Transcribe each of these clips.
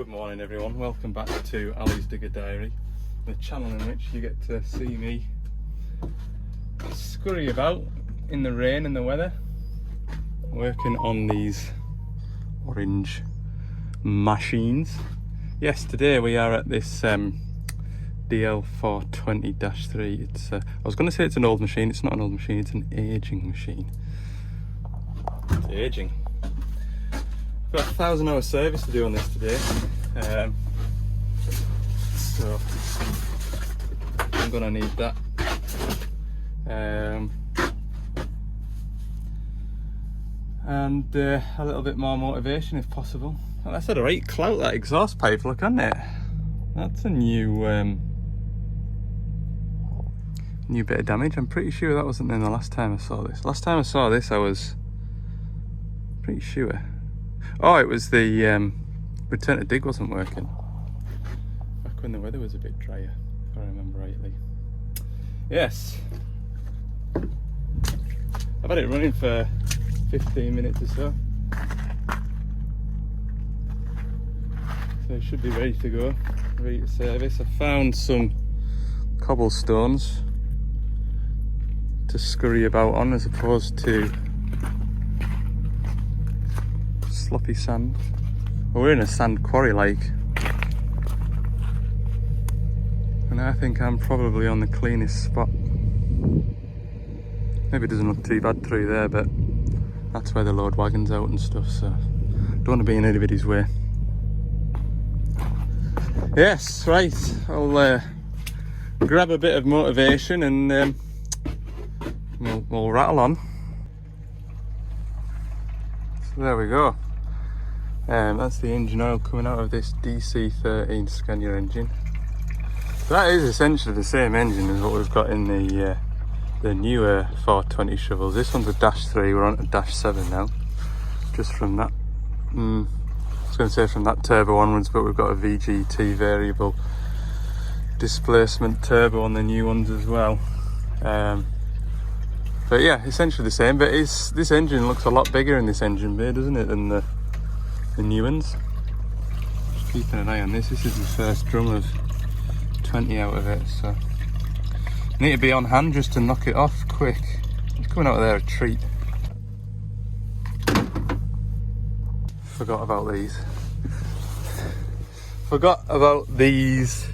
Good morning everyone, welcome back to Ali's Digger Diary, the channel in which you get to see me scurry about in the rain and the weather, working on these orange machines. Yes, today we are at this DL420-3. It's I was going to say it's an old machine. It's not an old machine, it's an aging machine. It's aging. Got a 1,000-hour service to do on this today, so I'm gonna need that. And a little bit more motivation if possible. Well, that's had a right clout, that exhaust pipe, look, hasn't it? That's a new new bit of damage. I'm pretty sure that wasn't in the last time I saw this. Last time I saw this I was pretty sure. Oh, it was the return to dig wasn't working. Back when the weather was a bit drier, if I remember rightly. Yes. I've had it running for 15 minutes or so. So it should be ready to go, ready to service. I found some cobblestones to scurry about on as opposed to sloppy sand. Well, we're in a sand quarry like, and I think I'm probably on the cleanest spot. Maybe it doesn't look too bad through there, but that's where they load wagons out and stuff, so don't want to be in anybody's way. Yes, right, I'll grab a bit of motivation and we'll rattle on. So there we go. That's the engine oil coming out of this DC13 Scania engine. That is essentially the same engine as what we've got in the newer 420 shovels. This one's a -3, we're on a -7 now. Just from that, I was going to say from that turbo onwards, but we've got a VGT variable displacement turbo on the new ones as well. But yeah, essentially the same, but this engine looks a lot bigger in this engine bay, doesn't it, than the new ones. Just keeping an eye on this. This is the first drum of 20 out of it, so I need to be on hand just to knock it off quick. It's coming out of there a treat. Forgot about these. Forgot about these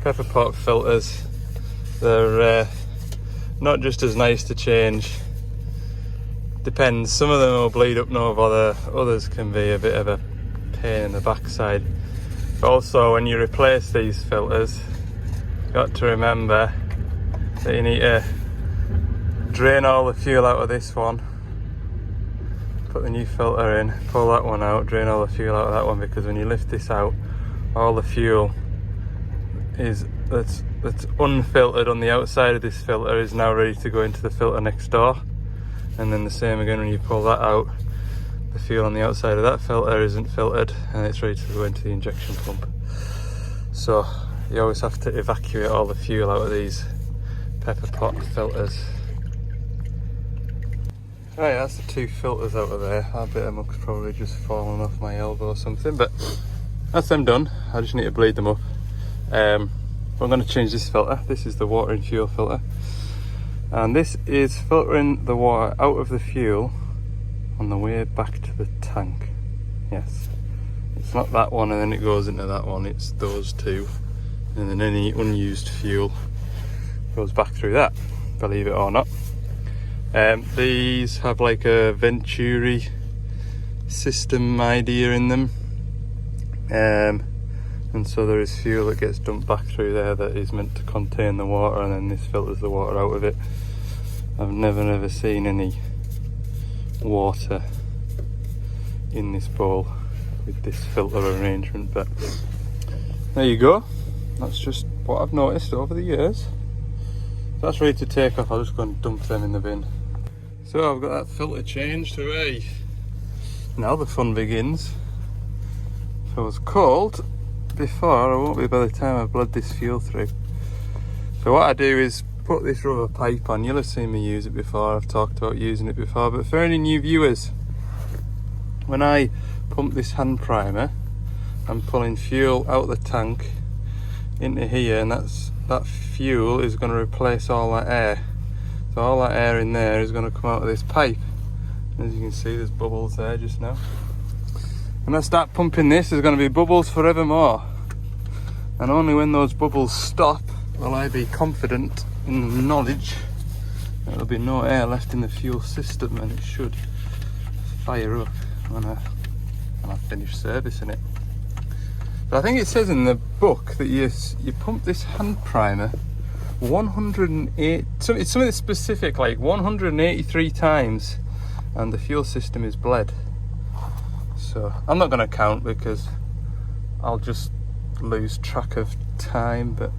pepper pot filters. They're not just as nice to change. Depends, some of them will bleed up no bother, others can be a bit of a pain in the backside. But also when you replace these filters, you've got to remember that you need to drain all the fuel out of this one, put the new filter in, pull that one out, drain all the fuel out of that one, because when you lift this out, all the fuel that's unfiltered on the outside of this filter is now ready to go into the filter next door. And then the same again when you pull that out, the fuel on the outside of that filter isn't filtered and it's ready to go into the injection pump. So you always have to evacuate all the fuel out of these pepper pot filters. Right, that's the two filters out of there. That bit of muck's probably just fallen off my elbow or something, but that's them done. I just need to bleed them up. I'm going to change this filter. This is the water and fuel filter. And this is filtering the water out of the fuel on the way back to the tank. Yes, it's not that one and then it goes into that one, it's those two, and then any unused fuel goes back through that, believe it or not. These have like a Venturi system idea in them, and so there is fuel that gets dumped back through there that is meant to contain the water, and then this filters the water out of it. I've never seen any water in this bowl with this filter arrangement, but there you go. That's just what I've noticed over the years. So that's ready to take off. I'll just go and dump them in the bin. So I've got that filter changed, hooray! Now the fun begins. If I was cold before, I won't be by the time I've bled this fuel through. So what I do is put this rubber pipe on. You'll have seen me use it before, I've talked about using it before, but for any new viewers, when I pump this hand primer, I'm pulling fuel out the tank into here, and that fuel is going to replace all that air. So all that air in there is going to come out of this pipe. As you can see, there's bubbles there just now. When I start pumping this, there's going to be bubbles forevermore. And only when those bubbles stop will I be confident in the knowledge that there'll be no air left in the fuel system, and it should fire up when I finish servicing it. But I think it says in the book that you pump this hand primer 108, it's something specific, like 183 times, and the fuel system is bled. So I'm not going to count because I'll just lose track of time, but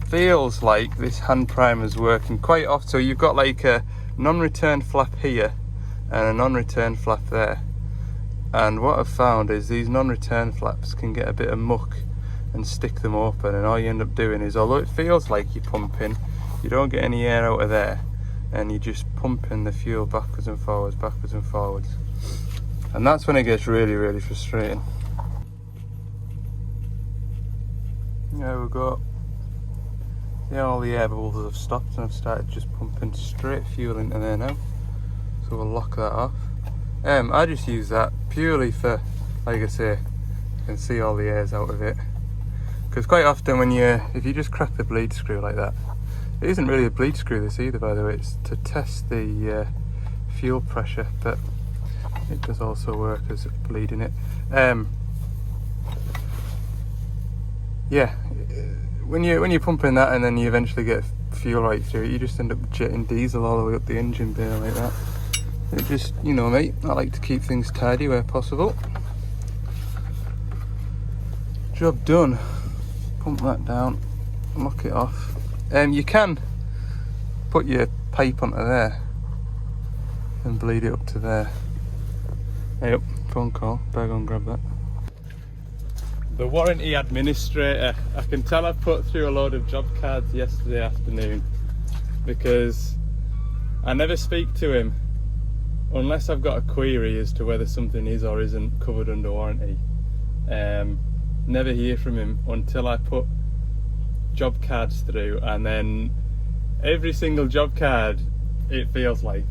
it feels like this hand primer is working quite often. So you've got like a non-return flap here and a non-return flap there, and what I've found is these non-return flaps can get a bit of muck and stick them open, and all you end up doing is, although it feels like you're pumping, you don't get any air out of there, and you're just pumping the fuel backwards and forwards, and that's when it gets really, really frustrating. There we go. Yeah, all the air bubbles have stopped, and I've started just pumping straight fuel into there now. So we'll lock that off. I just use that purely for, like I say, you can see all the air's out of it. Because quite often if you just crack the bleed screw like that, it isn't really a bleed screw this either, by the way, it's to test the fuel pressure, but it does also work as bleeding it. Yeah, when you're pumping that and then you eventually get fuel right through it, you just end up jetting diesel all the way up the engine bay like that. It just, you know mate, I like to keep things tidy where possible. Job done. Pump that down, lock it off. You can put your pipe onto there and bleed it up to there. Hey up, phone call, better go and grab that. The warranty administrator, I can tell I put through a load of job cards yesterday afternoon because I never speak to him unless I've got a query as to whether something is or isn't covered under warranty. Never hear from him until I put job cards through, and then every single job card, it feels like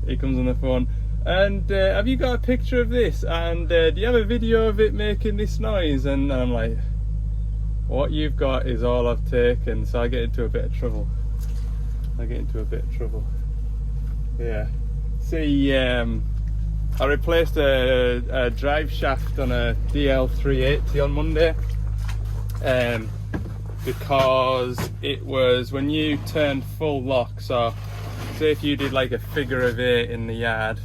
he comes on the phone and have you got a picture of this, and do you have a video of it making this noise, and I'm like, what you've got is all I've taken. So I get into a bit of trouble. Yeah, see, I replaced a drive shaft on a DL380 on Monday, because it was when you turned full lock. So say if you did like a figure of 8 in the yard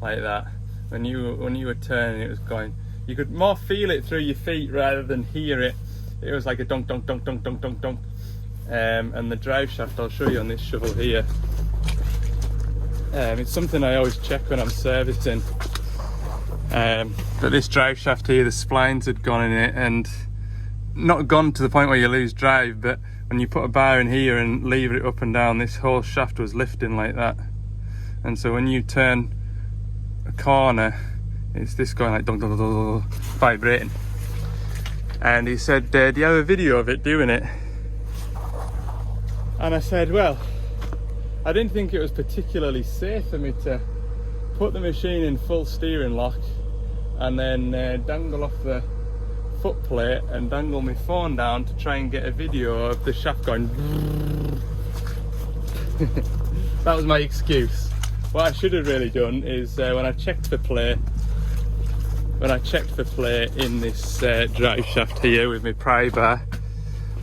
like that, when you were turning, it was going, you could more feel it through your feet rather than hear it. It was like a donk donk donk donk donk donk donk. And the drive shaft, I'll show you on this shovel here. It's something I always check when I'm servicing. But this drive shaft here, the splines had gone in it, and not gone to the point where you lose drive, but when you put a bar in here and lever it up and down, this whole shaft was lifting like that. And so when you turn a corner, it's this going like dong, dong, dong, dong, dong, vibrating. And he said, do you have a video of it doing it? And I said, well, I didn't think it was particularly safe for me to put the machine in full steering lock and then dangle off the foot plate and dangle my phone down to try and get a video of the shaft going. That was my excuse. What I should have really done is when I checked for play in this drive shaft here with my pry bar,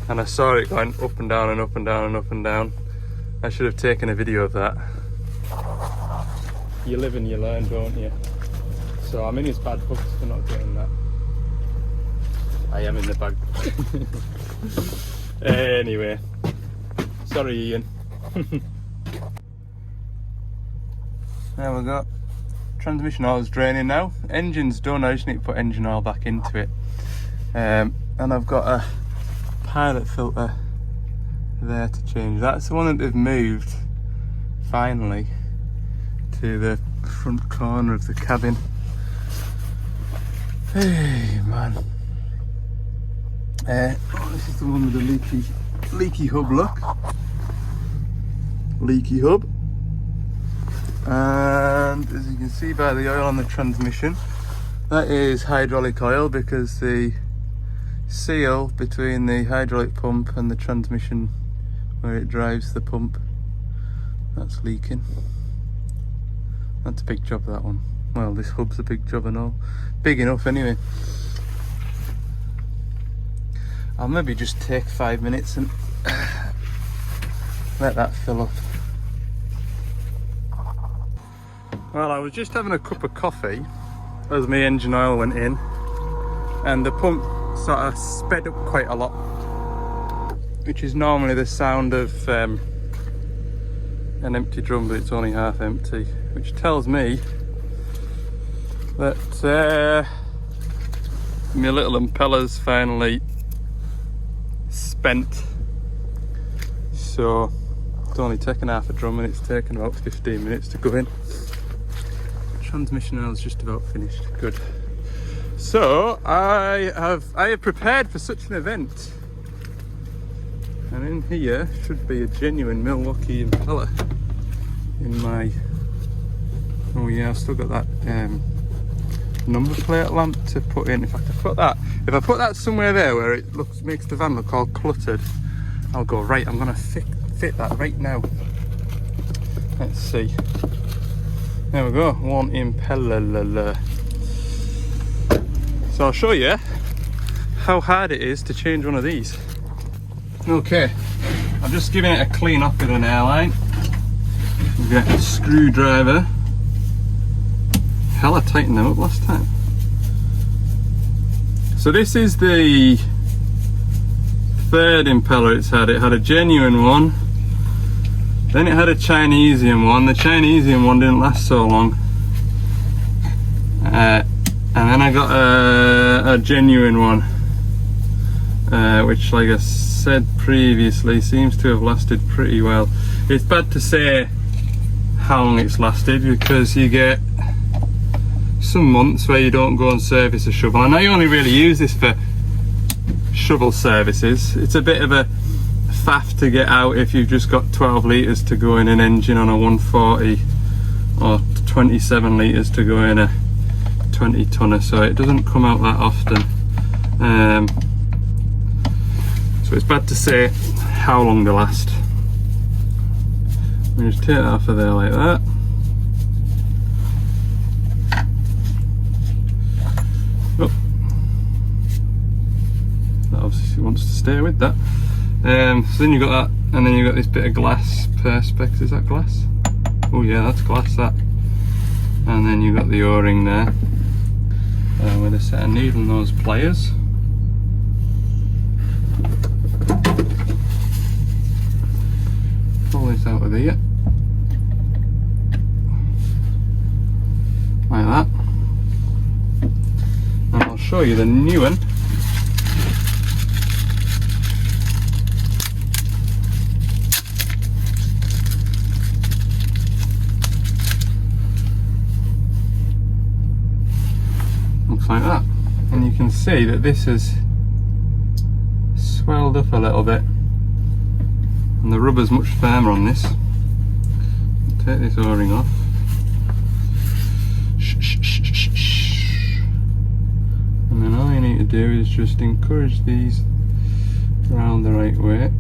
and I saw it going up and down and up and down and up and down, I should have taken a video of that. You live and you learn, don't you? So I'm in his bad books for not getting that. I am in the bag. Anyway, sorry Ian. There we go. Transmission oil's draining now. Engine's done, I just need to put engine oil back into it. And I've got a pilot filter there to change. That's the one that they've moved finally to the front corner of the cabin. Hey man. This is the one with the leaky hub, look. Leaky hub. And as you can see by the oil on the transmission, that is hydraulic oil, because the seal between the hydraulic pump and the transmission where it drives the pump, that's leaking. That's a big job, that one. Well, this hub's a big job and all. Big enough anyway. I'll maybe just take 5 minutes and let that fill up. Well, I was just having a cup of coffee as my engine oil went in, and the pump sort of sped up quite a lot, which is normally the sound of an empty drum, but it's only half empty, which tells me that my little impeller's finally spent. So it's only taken half a drum and it's taken about 15 minutes to go in. Transmission oil's just about finished. Good. So I have prepared for such an event, and in here should be a genuine Milwaukee impeller in my, oh yeah, I've still got that number plate lamp to put in. If I put that somewhere there where it makes the van look all cluttered, I'll go, right, I'm gonna fit that right now. Let's see. There we go, one impeller. So I'll show you how hard it is to change one of these. Okay, I'm just giving it a clean up with an airline. We've got a screwdriver. Hell, I tightened them up last time. So this is the third impeller it's had. It had a genuine one, then it had a Chinesian one. The Chinesian one didn't last so long. And then I got a genuine one, which, like I said previously, seems to have lasted pretty well. It's bad to say how long it's lasted, because you get some months where you don't go and service a shovel. And I only really use this for shovel services. It's a bit of a faff to get out if you've just got 12 litres to go in an engine on a 140, or 27 litres to go in a 20 tonner, so it doesn't come out that often. So it's bad to say how long they last. We just take that off of there like that. Oh, that obviously wants to stay with that. So then you've got that, and then you've got this bit of glass perspex. Is that glass? Oh yeah, that's glass, that. And then you've got the O-ring there, with a set of needle nose pliers. Pull this out of here, like that. And I'll show you the new one. Looks like that, and you can see that this has swelled up a little bit, and the rubber's much firmer on this. Take this O-ring off. And then all you need to do is just encourage these around the right way.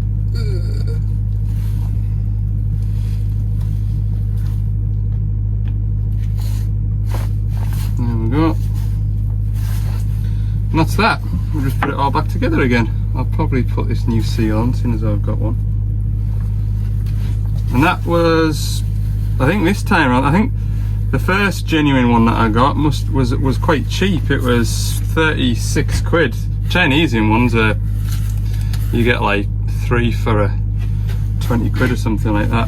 There we go. And that's that. We'll just put it all back together again. I'll probably put this new seal on as soon as I've got one. And that was, I think this time around, I think the first genuine one that I got was quite cheap. It was 36 quid. Chinesian ones are, you get like 3 for a 20 quid or something like that.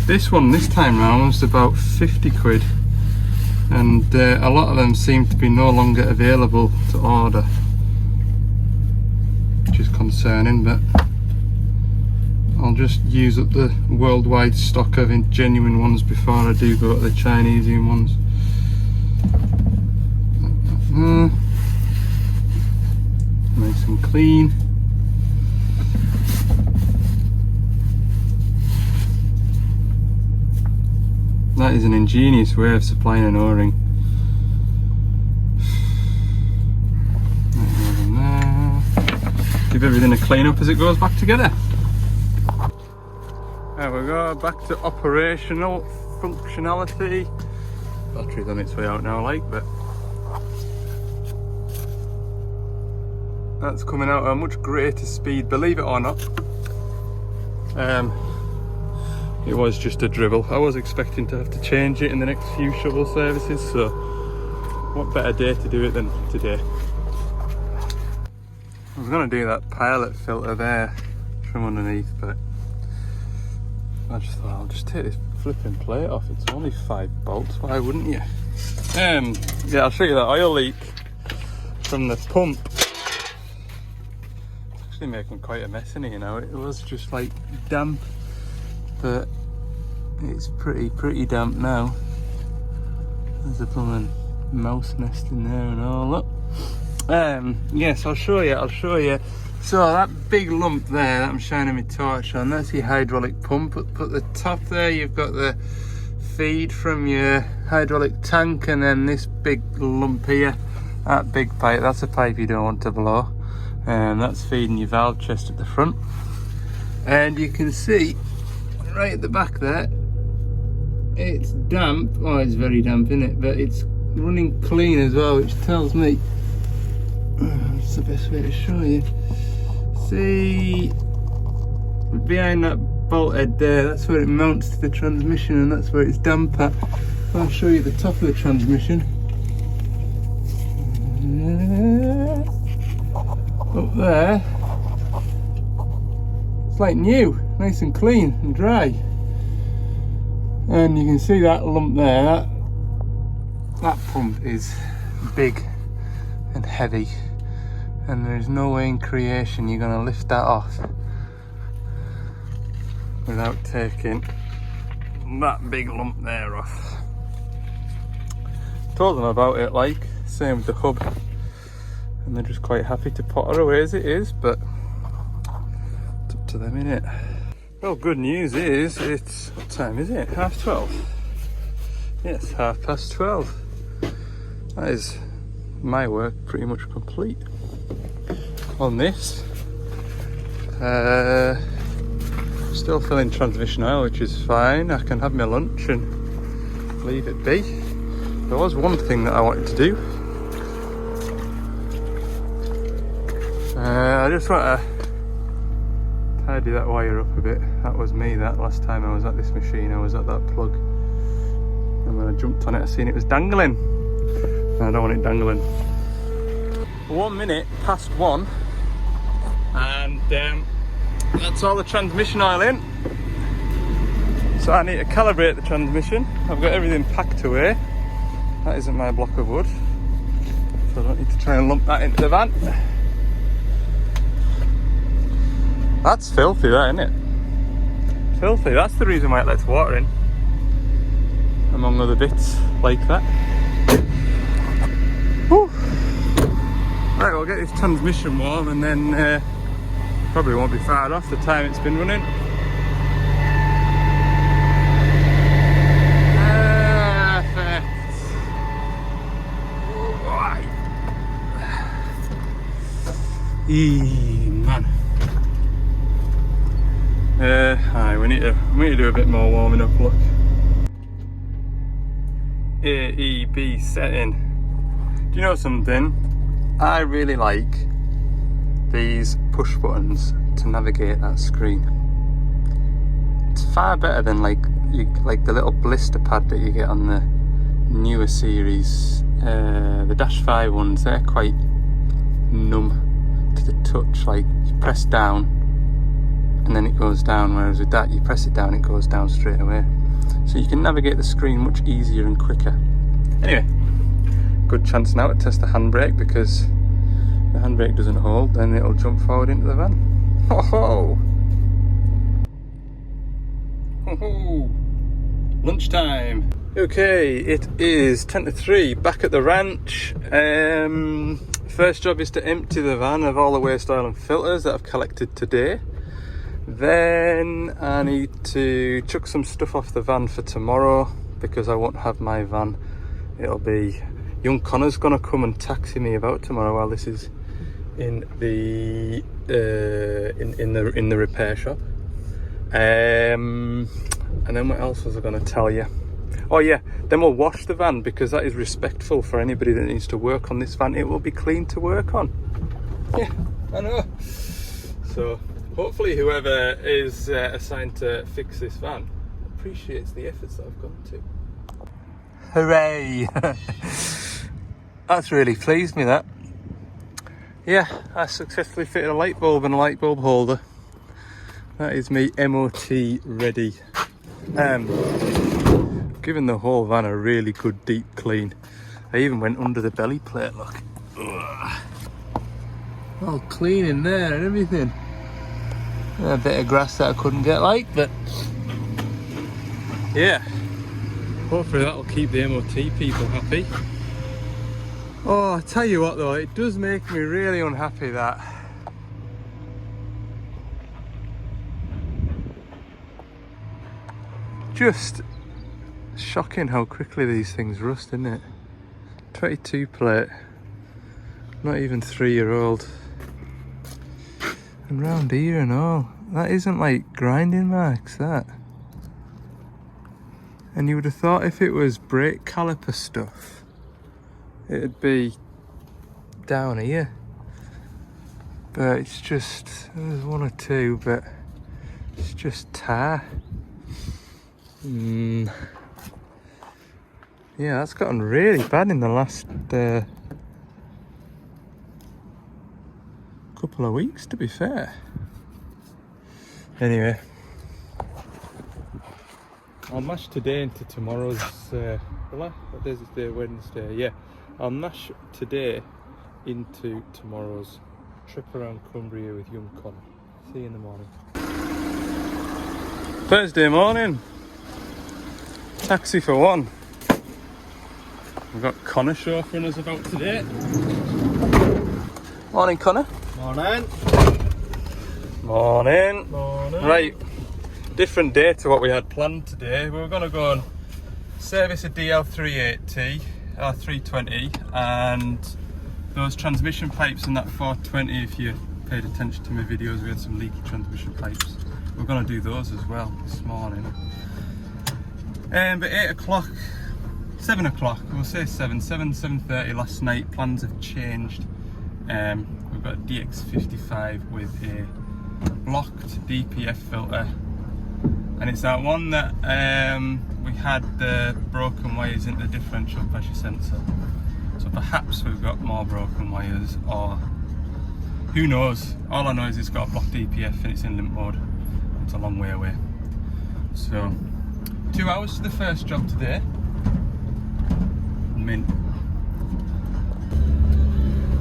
This one this time round was about 50 quid. And a lot of them seem to be no longer available to order, which is concerning, but I'll just use up the worldwide stock of genuine ones before I do go to the Chinesian ones. Nice and clean. That is an ingenious way of supplying an O-ring. Give everything a clean up as it goes back together. There we go, back to operational functionality. Battery's on its way out now, like, but that's coming out at a much greater speed, believe it or not. It was just a dribble. I was expecting to have to change it in the next few shovel services, so what better day to do it than today. I was going to do that pilot filter there from underneath, but I just thought I'll just take this flipping plate off. It's only 5 bolts, why wouldn't you? Yeah, I'll show you that oil leak from the pump. It's actually making quite a mess in here now. It was just like damp, but it's pretty damp now. There's a blooming mouse nest in there and all that. Yes, I'll show you. So that big lump there that I'm shining my torch on, that's your hydraulic pump. At the top there you've got the feed from your hydraulic tank, and then this big lump here, that big pipe, that's a pipe you don't want to blow. That's feeding your valve chest at the front. And you can see right at the back there, it's damp. Oh, it's very damp, isn't it? But it's running clean as well, which tells me, that's the best way to show you. See, behind that bolt head there, that's where it mounts to the transmission, and that's where it's damp at. I'll show you the top of the transmission. Up there, it's like new, nice and clean and dry. And you can see that lump there, that pump is big and heavy, and there's no way in creation you're going to lift that off without taking that big lump there off. Told them about it, like, same with the hub, and they're just quite happy to pot her away as it is, but it's up to them, innit? Well, good news is, it's, what time is it? 12:30? Yes, 12:30. That is my work pretty much complete on this. Still filling transmission oil, which is fine. I can have my lunch and leave it be. There was one thing that I wanted to do. I just want to tidy that wire up a bit. That was me, that last time I was at this machine, I was at that plug, and when I jumped on it I seen it was dangling. I don't want it dangling. 1 minute past 1, and that's all the transmission oil in. So I need to calibrate the transmission. I've got everything packed away. That isn't my block of wood, so I don't need to try and lump that into the van. That's filthy, that, isn't it? Filthy. That's the reason why it lets water in, among other bits like that. Whew. Right, we'll get this transmission warm, and then probably won't be far off the time it's been running. Perfect. Man. Aye, we need to do a bit more warming up. Look. AEB setting. Do you know something? I really like these push buttons to navigate that screen. It's far better than like the little blister pad that you get on the newer series. The Dash 5 ones, they're quite numb to the touch. Like, you press down and then it goes down, whereas with that you press it down, it goes down straight away. So you can navigate the screen much easier and quicker. Anyway, good chance now to test the handbrake, because if the handbrake doesn't hold, then it'll jump forward into the van. Ho ho! Ho ho! Lunchtime. Okay, it is 10 to 3, back at the ranch. First job is to empty the van of all the waste oil and filters that I've collected today. Then I need to chuck some stuff off the van for tomorrow because I won't have my van. It'll be young Connor's gonna come and taxi me about tomorrow while this is in the in the repair shop. And then what else was I gonna tell you? Oh yeah, then we'll wash the van because that is respectful for anybody that needs to work on this van. It will be clean to work on. Yeah, I know. So hopefully whoever is assigned to fix this van appreciates the efforts that I've gone to. Hooray! That's really pleased me, that. Yeah, I successfully fitted a light bulb and a light bulb holder. That is me MOT ready. Given the whole van a really good deep clean. I even went under the belly plate, look. Ugh. All clean in there and everything. A bit of grass that I couldn't get like, but yeah. Hopefully that'll keep the MOT people happy. Oh, I tell you what though, it does make me really unhappy that just shocking how quickly these things rust, isn't it? 22 plate, not even 3-year-old. And round here and all, that isn't like grinding marks, that. And you would have thought if it was brake caliper stuff, it'd be down here. But it's just, there's one or two, but it's just tar. Yeah, that's gotten really bad in the last couple of weeks, to be fair. Anyway, I'll mash today into tomorrow's, what day is it today? Wednesday, yeah. I'll mash today into tomorrow's trip around Cumbria with young Connor. See you in the morning. Thursday morning. Taxi for one. We've got Connor chauffeuring us about today. Morning, Connor. Morning. Morning. Morning. Right, different day to what we had planned today. We were going to go and service a DL380, R320, and those transmission pipes in that 420. If you paid attention to my videos, we had some leaky transmission pipes. We're going to do those as well this morning. But 8 o'clock, 7 o'clock, we'll say 7:30 last night. Plans have changed. We've got a DX85 with a blocked DPF filter, and it's that one that we had the broken wires into the differential pressure sensor. So perhaps we've got more broken wires, or who knows. All I know is it's got a blocked DPF and it's in limp mode. It's a long way away. So 2 hours to the first job today. Mint.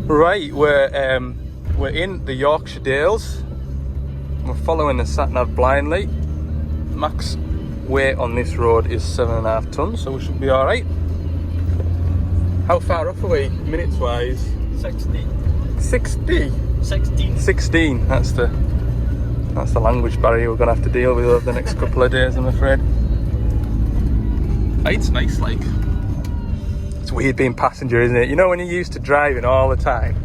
Right, we're in the Yorkshire Dales. We're following the sat-nav blindly. Max weight on this road is 7.5 tons, so we should be all right. How far off are we, minutes wise? 60. 60? 16. 16. That's the language barrier we're gonna have to deal with over the next couple of days, I'm afraid. It's nice, like. It's weird being passenger, isn't it? You know when you're used to driving all the time,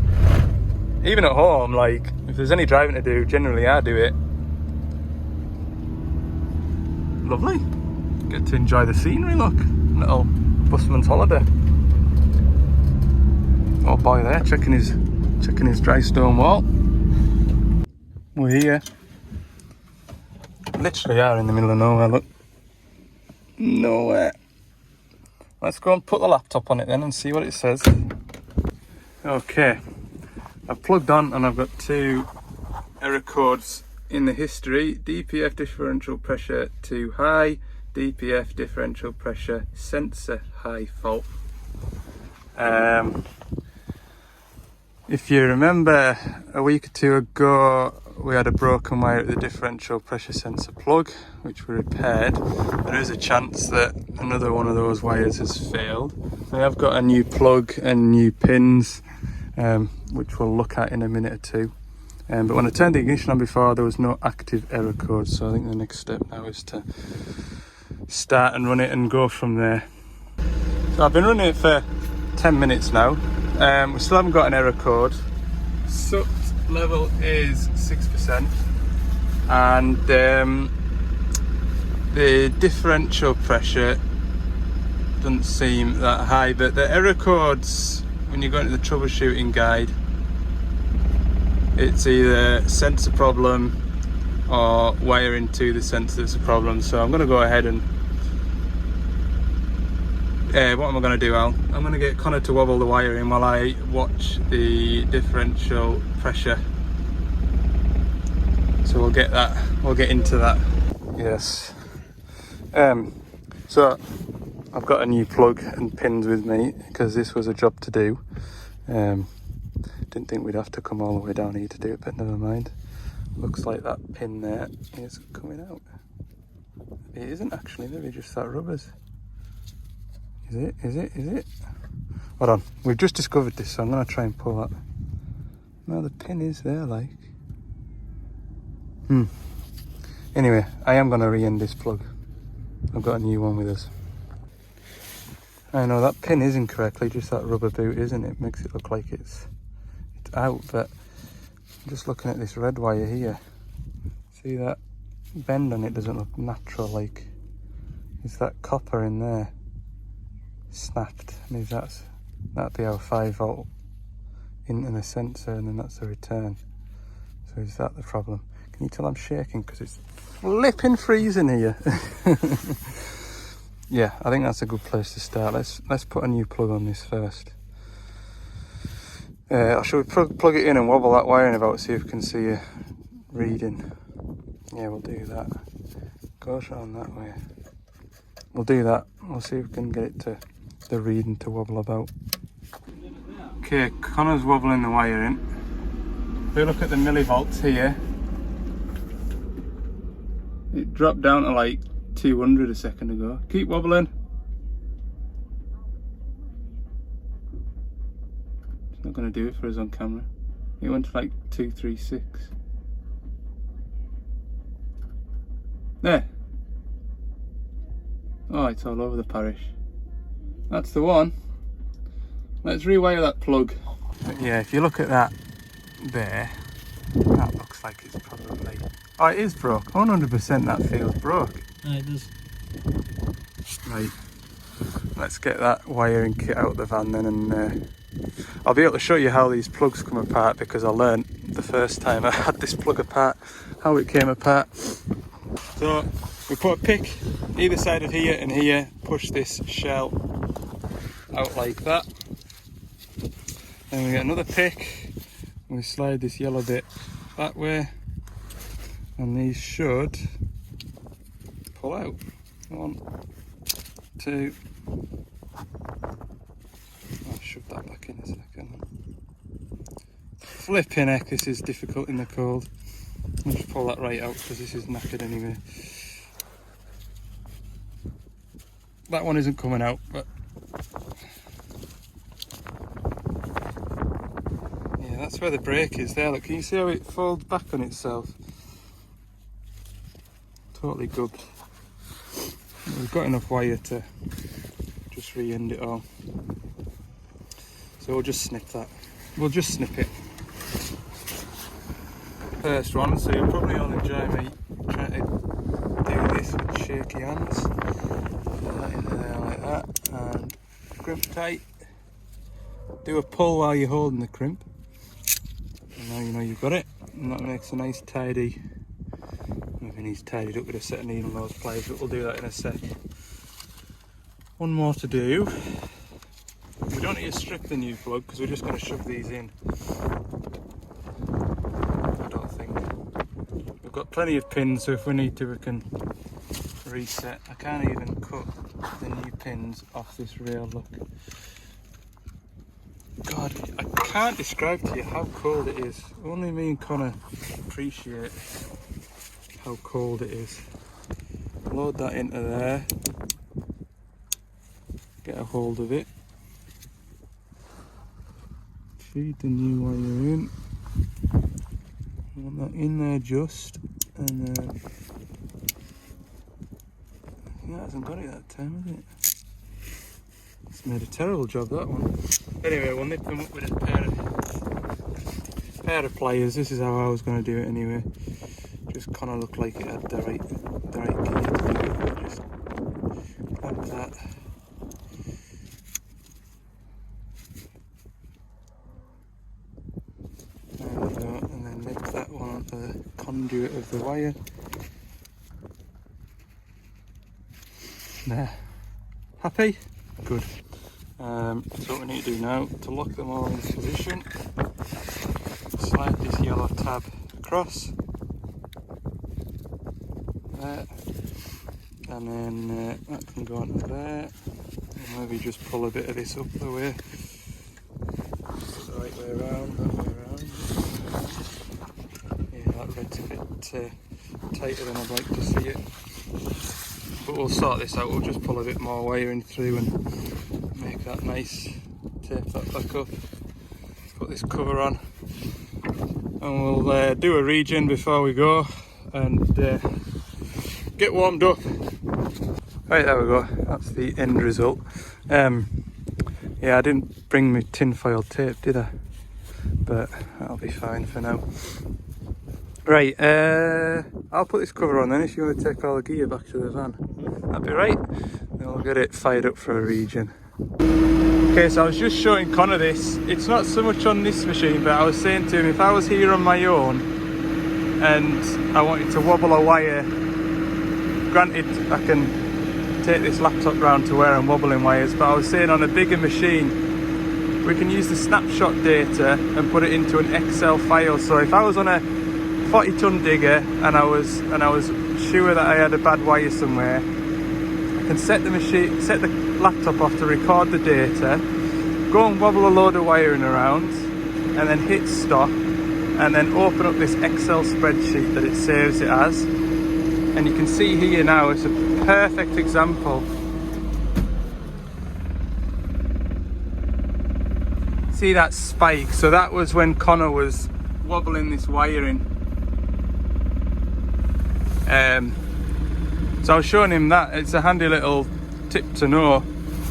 even at home, like if there's any driving to do, generally I do it. Lovely. Get to enjoy the scenery, look. Little busman's holiday. Oh boy there, checking his dry stone wall. We're here. Literally are in the middle of nowhere, look. Nowhere. Let's go and put the laptop on it then and see what it says. Okay, I've plugged on and I've got 2 error codes in the history. DPF differential pressure too high, DPF differential pressure sensor high fault. If you remember a week or two ago, we had a broken wire at the differential pressure sensor plug, which we repaired. There is a chance that another one of those wires has failed. So I've got a new plug and new pins, which we'll look at in a minute or two. But when I turned the ignition on before, there was no active error code. So I think the next step now is to start and run it and go from there. So I've been running it for 10 minutes now. We still haven't got an error code. Soot level is 6%, and the differential pressure doesn't seem that high, but the error codes, when you go into the troubleshooting guide, it's either sensor problem or wiring to the sensor that's a problem. So I'm going to go ahead and what am I going to do, Al? I'm going to get Connor to wobble the wiring while I watch the differential pressure. So we'll get into that. Yes. So I've got a new plug and pins with me because this was a job to do. Didn't think we'd have to come all the way down here to do it, but never mind. Looks like that pin there is coming out. It isn't actually, maybe just that rubber's. Is it? Hold on, we've just discovered this, so I'm going to try and pull that. No, the pin is there, like. Anyway, I am going to re-end this plug. I've got a new one with us. I know that pin is incorrectly, just that rubber boot, isn't it? Makes it look like it's out, but I'm just looking at this red wire here. See that bend on it doesn't look natural, like. Is that copper in there snapped? And that'd be our 5-volt into the sensor, and then that's the return. So is that the problem? Can you tell I'm shaking because it's flipping freezing here? Yeah, I think that's a good place to start. Let's put a new plug on this first. Should we plug it in and wobble that wiring about, see if we can see a reading? Yeah, we'll do that. Goes around that way. We'll do that. We'll see if we can get it to the reading to wobble about. Okay, Connor's wobbling the wiring. If we look at the millivolts here, it dropped down to like 200 a second ago. Keep wobbling. It's not going to do it for us on camera. It went to like 236. There. Oh, it's all over the parish. That's the one. Let's rewire that plug. But yeah, if you look at that there, that looks like it's probably... Oh, it is broke. 100% that feels broke. Yeah, it does. Right. Let's get that wiring kit out of the van then, and I'll be able to show you how these plugs come apart, because I learned the first time I had this plug apart how it came apart. So we put a pick either side of here and here, push this shell out like that. Then we get another pick and we slide this yellow bit that way, and these should pull out. 1, 2. I'll shove that back in a second. Flipping heck, this is difficult in the cold. I'll just pull that right out because this is knackered anyway. That one isn't coming out, but yeah, that's where the brake is there. Look, can you see how it folds back on itself? Totally gubbed. We've got enough wire to just re-end it all. So we'll just snip that. We'll just snip it. First one, so you'll probably all enjoy me trying to do this with shaky hands. Put that into there like that, and crimp tight. Do a pull while you're holding the crimp. And now you know you've got it, and that makes a nice tidy. Maybe needs tidied up with a set of needle nose pliers, but we'll do that in a sec. One more to do. We don't need to strip the new plug because we're just going to shove these in. I don't think. We've got plenty of pins, so if we need to we can reset. I can't even cut the new pins off this rail, look. God, I can't describe to you how cold it is. Only me and Connor appreciate how cold it is. Load that into there. Get a hold of it. Feed the new wire in. Want that in there just, and then yeah, it hasn't got it that time, has it? It's made a terrible job, that one. Anyway, we'll nip them up with a pair of pliers. This is how I was going to do it anyway. Just kind of looked like it had the right gear to do it. Just grab that. There we go, and then nip that one onto the conduit of the wire. There. Happy? Good. So what we need to do now, to lock them all into position, slide this yellow tab across, there, and then that can go onto there, and maybe just pull a bit of this up the way, the right way around, that way around. Yeah, that red's a bit tighter than I'd like to see it. But we'll sort this out, we'll just pull a bit more wiring through and make that nice. Tape that back up. Put this cover on. And we'll do a regen before we go and get warmed up. Right, there we go. That's the end result. Yeah, I didn't bring my tinfoil tape, did I? But that'll be fine for now. Right, I'll put this cover on then if you want to take all the gear back to the van. That'd be right. Then we'll get it fired up for a regen. Okay, so I was just showing Connor this. It's not so much on this machine, but I was saying to him, if I was here on my own and I wanted to wobble a wire, granted I can take this laptop round to where I'm wobbling wires, but I was saying on a bigger machine, we can use the snapshot data and put it into an Excel file. So if I was on a 40-ton digger and I was sure that I had a bad wire somewhere, I can set the laptop off to record the data, go and wobble a load of wiring around, and then hit stop, and then open up this Excel spreadsheet that it saves it as. And you can see here now, it's a perfect example. See that spike? So that was when Connor was wobbling this wiring. So I was showing him that. It's a handy little tip to know.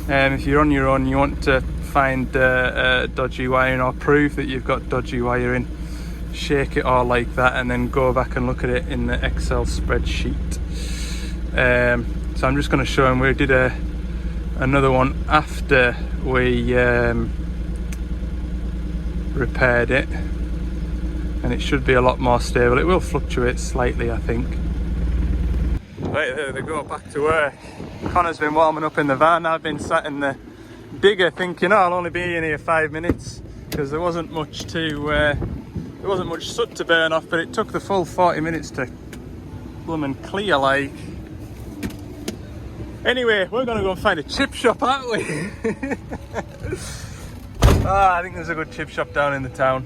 If you're on your own, you want to find dodgy wiring or prove that you've got dodgy wiring, shake it all like that and then go back and look at it in the Excel spreadsheet. So I'm just going to show him. We did another one after we repaired it, and it should be a lot more stable. It will fluctuate slightly, I think. Right, there they go, back to work. Connor's been warming up in the van. I've been sat in the digger thinking, oh, I'll only be in here 5 minutes, because there wasn't much soot to burn off, but it took the full 40 minutes to blooming clear like. Anyway, we're gonna go and find a chip shop, aren't we? I think there's a good chip shop down in the town.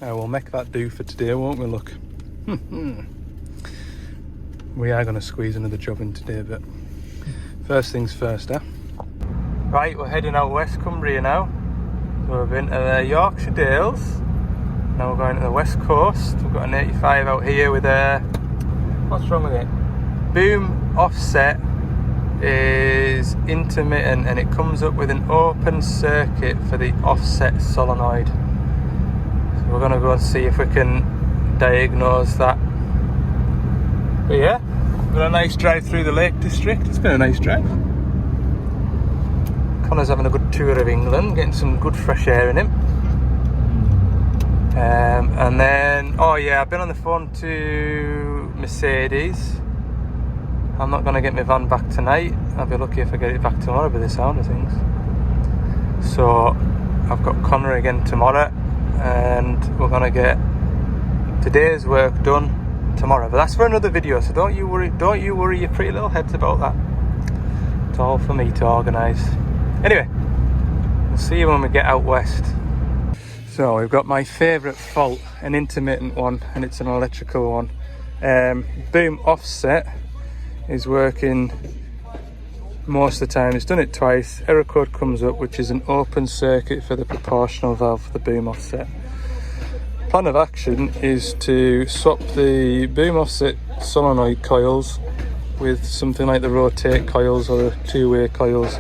We'll make that do for today, won't we? Look. We are going to squeeze another job in today, but first things first, eh? Right, we're heading out West Cumbria now. So we've been to the Yorkshire Dales. Now we're going to the West Coast. We've got an 85 out here with a... What's wrong with it? Boom offset is intermittent, and it comes up with an open circuit for the offset solenoid. So we're going to go and see if we can diagnose that. But yeah, got a nice drive through the Lake District. It's been a nice drive. Connor's having a good tour of England, getting some good fresh air in him. And then, oh yeah, I've been on the phone to Mercedes. I'm not going to get my van back tonight. I'll be lucky if I get it back tomorrow by the sound of things. So I've got Connor again tomorrow, and we're going to get today's work done tomorrow, but that's for another video, so don't you worry your pretty little heads about that. It's all for me to organise. Anyway, We'll see you when we get out west. So we've got my favourite fault, an intermittent one, and it's an electrical one. Boom offset is working most of the time. It's done it twice. Error code comes up, which is an open circuit for the proportional valve for the boom offset. Plan of action is to swap the boom offset solenoid coils with something like the rotate coils or the two-way coils.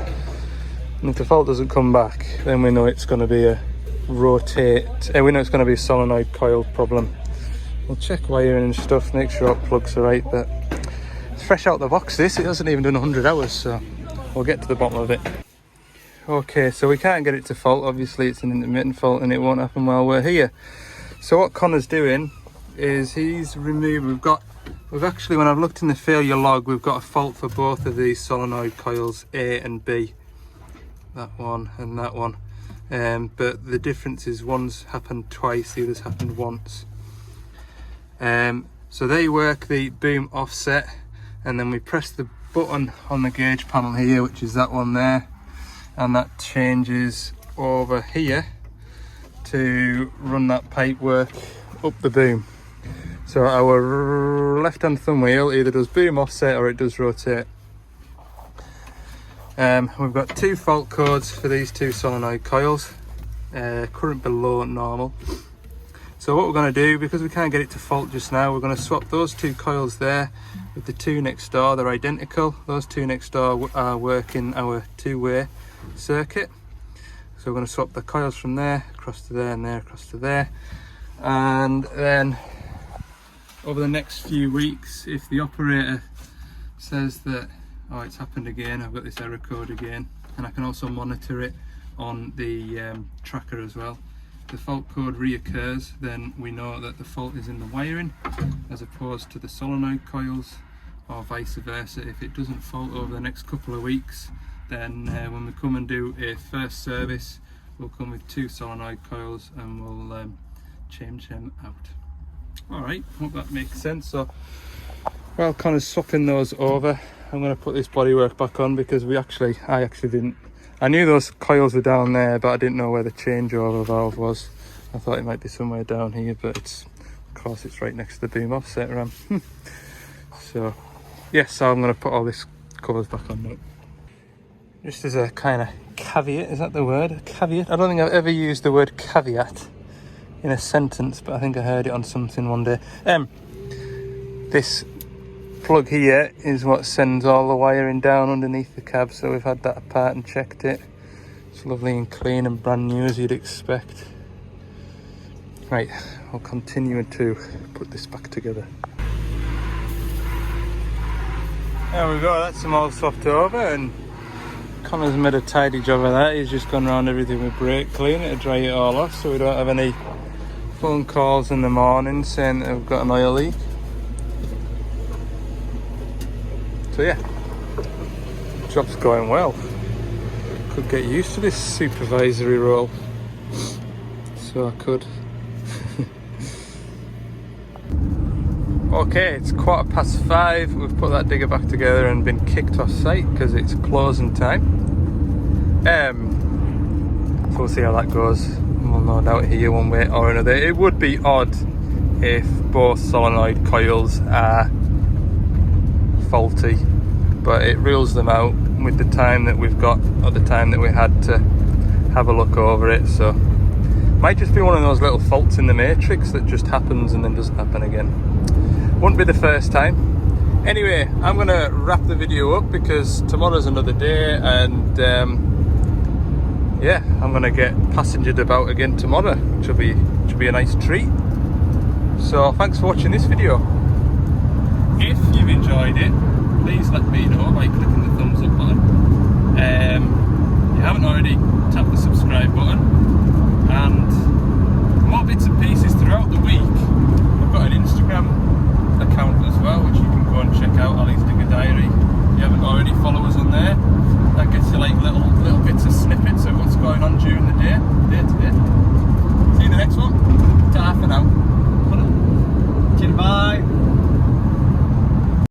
And if the fault doesn't come back, then we know it's going to be a we know it's going to be a solenoid coil problem. We'll check wiring and stuff, make sure our plugs are right, but it's fresh out the box this. It hasn't even done 100 hours, so we'll get to the bottom of it. Okay, so we can't get it to fault. Obviously it's an intermittent fault and it won't happen while we're here. So what Connor's doing is he's removed, we've actually, when I've looked in the failure log, we've got a fault for both of these solenoid coils, A and B. That one and that one. But the difference is one's happened twice, the other's happened once. So they work the boom offset, and then we press the button on the gauge panel here, which is that one there, and that changes over here to run that pipe work up the boom. So our left hand thumb wheel either does boom offset or it does rotate. We've got two fault codes for these two solenoid coils, current below normal. So what we're going to do, because we can't get it to fault just now, we're going to swap those two coils there with the two next door. They're identical. Those two next door are working our two-way circuit. So we're going to swap the coils from there across to there and there across to there. And then over the next few weeks, if the operator says that, oh, it's happened again, I've got this error code again, and I can also monitor it on the tracker as well. If the fault code reoccurs, then we know that the fault is in the wiring as opposed to the solenoid coils, or vice versa. If it doesn't fault over the next couple of weeks, then when we come and do a first service, we'll come with two solenoid coils and we'll change them out. Alright, hope that makes sense. So while Connor's swapping those over, I'm going to put this bodywork back on, because I actually didn't. I knew those coils were down there, but I didn't know where the changeover valve was. I thought it might be somewhere down here, but of course it's right next to the boom offset ram. So yes, so I'm going to put all this covers back on now. Just as a kind of caveat, is that the word? A caveat? I don't think I've ever used the word caveat in a sentence, but I think I heard it on something one day. This plug here is what sends all the wiring down underneath the cab, so we've had that apart and checked it. It's lovely and clean and brand new, as you'd expect. Right, I'll continue to put this back together. There we go, that's them all swapped over, and Connor's made a tidy job of that. He's just gone around everything with brake cleaner to dry it all off, so we don't have any phone calls in the morning saying that we've got an oil leak. So yeah, job's going well. Could get used to this supervisory role, so I could. Okay, it's 5:15. We've put that digger back together and been kicked off site because it's closing time. So we'll see how that goes. We'll no doubt hear one way or another. It would be odd if both solenoid coils are faulty, but it rules them out with the time that we've got, or the time that we had to have a look over it. So might just be one of those little faults in the matrix that just happens and then doesn't happen again. Wouldn't be the first time. Anyway, I'm gonna wrap the video up because tomorrow's another day, and yeah, I'm gonna get passengered about again tomorrow, which will be a nice treat. So thanks for watching this video. If you've enjoyed it, please let me know by clicking the thumbs up button. If you haven't already, tap the subscribe button. And more bits and pieces throughout the week. I've got an Instagram account as well, which you can go and check out, Ali's Digger Diary. If you haven't already, follow us on there. That gets you like little bits of snippets of what's going on during the day to day. See you in the next one. Ta for now. Bye.